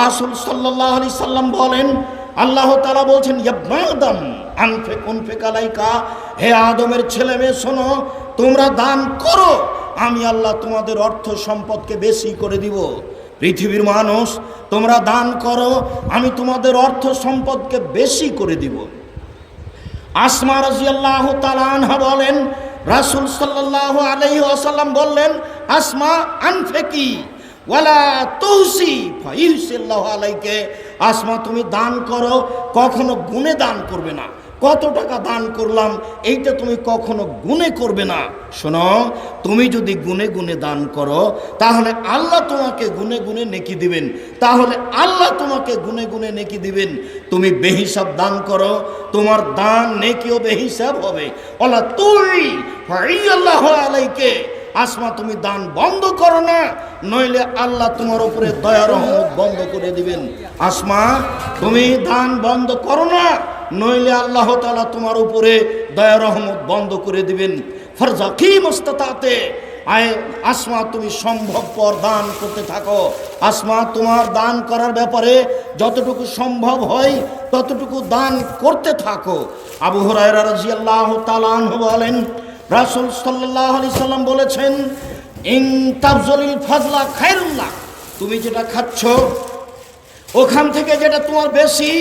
রাসূল সাল্লাল্লাহু আলাইহি সাল্লাম বলেন, আল্লাহ তাআলা বলছেন, ইয়া আদম আনফিক উনফিক আলাইকা, হে আদমের ছেলে মেয়ে শোনো, তোমরা দান করো, আমি আল্লাহ তোমাদের অর্থ সম্পদকে বেশি করে দিব। পৃথিবীর মানুষ, তোমরা দান করো, আমি তোমাদের অর্থ সম্পদকে বেশি করে দিব। আসমা রাদিয়াল্লাহু তাআলা আনহা বলেন, রাসূল সাল্লাল্লাহু আলাইহি ওয়াসাল্লাম বললেন, আসমা আনফিকি ওয়ালা তুহসি ফাইহসিল্লাহু আলাইকে, আসমা তুমি দান করো, কখনো গুণে দান করবে না। কত টাকা দান করলাম এইটা তুমি কখনো গুণে করবে না। শোনো, তুমি যদি গুণে গুণে দান করো তাহলে আল্লাহ তোমাকে গুণে গুণে নেকি দিবেন, তাহলে আল্লাহ তোমাকে গুণে গুণে নেকি দিবেন। তুমি বেহিসাব দান করো, তোমার দান নেকিও বেহিসাব হবে। ওয়ালা তুই ফাইয়াল্লাহু আলাইকে, আসমা তুমি দান বন্ধ করো না, নইলে আল্লাহ তোমার উপরে দয়া রহমত বন্ধ করে দিবেন। আসমা তুমি দান বন্ধ করো না, নইলে আল্লাহ তাআলা তোমার উপরে দয়া রহমত বন্ধ করে দিবেন। ফারজাকি মুস্তাতাতে, আয় আসমা তুমি সম্ভবপর দান করতে থাকো। আসমা তোমার দান করার ব্যাপারে যতটুকু সম্ভব হয় ততটুকু দান করতে থাকো। আবু হুরায়রা রাদিয়াল্লাহু তাআলা আনহু বলেন, রাসূল সাল্লাল্লাহু আলাইহি সাল্লাম বলেছেন, ইন তাবযুলিল ফাজলা খায়রুল্লাহ, তুমি যেটা খাচ্ছ ওখান থেকে যেটা তোমার বেশি,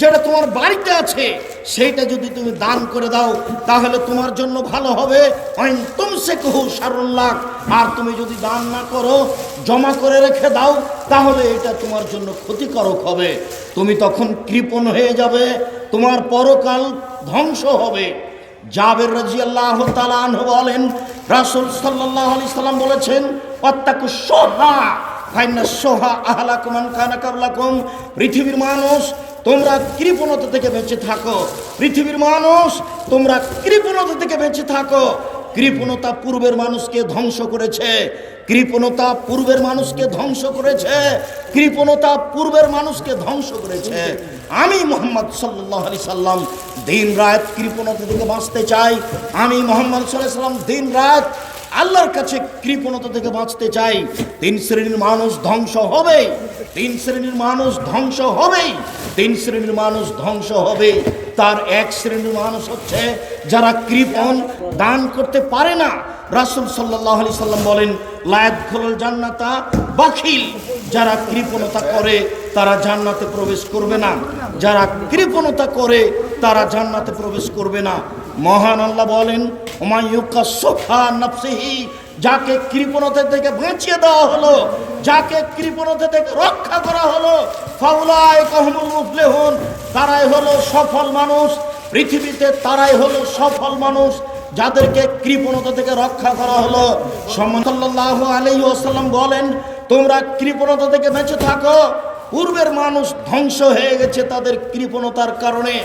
যেটা তোমার বাড়িতে আছে সেইটা যদি তুমি দান করে দাও তাহলে তোমার জন্য ভালো হবে। ওয়াইন তুমসিকুহু শাররুল্লাহ, আর তুমি যদি দান না করো, জমা করে রেখে দাও, তাহলে এটা তোমার জন্য ক্ষতিকারক হবে। তুমি তখন কৃপণ হয়ে যাবে, তোমার পরকাল ধ্বংস হবে। জাবের রাদিয়াল্লাহু তাআলা আনহু বলেন, রাসূল সাল্লাল্লাহু আলাইহি সাল্লাম বলেছেন, ওয়াত্তাকুশ শুহা ফাইন্না শুহা আহলাকুম মান কানা ক্বাবলাকুম, পৃথিবীর মানুষ তোমরা কৃপণতা থেকে বেঁচে থাকো। পৃথিবীর মানুষ তোমরা কৃপণতা থেকে বেঁচে থাকো। কৃপণতা পূর্বের মানুষকে ধ্বংস করেছে, কৃপণতা পূর্বের মানুষকে ধ্বংস করেছে, কৃপণতা পূর্বের মানুষকে ধ্বংস করেছে। আমি মুহাম্মদ সাল্লাল্লাহু আলাইহি সাল্লাম দিন রাত কৃপণতা থেকে বাঁচতে চাই। আমি মুহাম্মদ সাল্লাল্লাহু আলাইহি সাল্লাম দিন রাত আল্লাহর কাছে কৃপণতা থেকে বাঁচতে চাই। তিন শ্রেণীর মানুষ ধ্বংস হবে, তিন শ্রেণীর মানুষ ধ্বংস হবে, তিন শ্রেণীর মানুষ ধ্বংস হবে। তার এক শ্রেণীর মানুষ হচ্ছে যারা কৃপণ, দান করতে পারে না। রাসূল সাল্লাল্লাহু আলাইহি সাল্লাম বলেন, লা ইয়াদখুলুল জান্নাতা বাখিল, যারা কৃপণতা করে তারা জান্নাতে প্রবেশ করবে না। যারা কৃপণতা করে তারা জান্নাতে প্রবেশ করবে না। মহান আল্লাহ বলেন, ওমা ইউকাসসুফা নাফসিহি, যাকে কৃপণতা থেকে বাঁচিয়ে দেওয়া হলো, যাকে কৃপণতা থেকে রক্ষা করা হলো, ফাউলাইকা হুমুল মুফলিহুন, তারাই হলো সফল মানুষ। পৃথিবীতে তারাই হলো সফল মানুষ যাদেরকে কৃপণতা থেকে রক্ষা করা হলো। সাল্লাল্লাহু আলাইহি ওয়াসাল্লাম বলেন, তোমরা কৃপণতা থেকে বেঁচে থাকো। পূর্বের মানুষ ধ্বংস হয়ে গেছে তাদের কৃপণতার কারণে।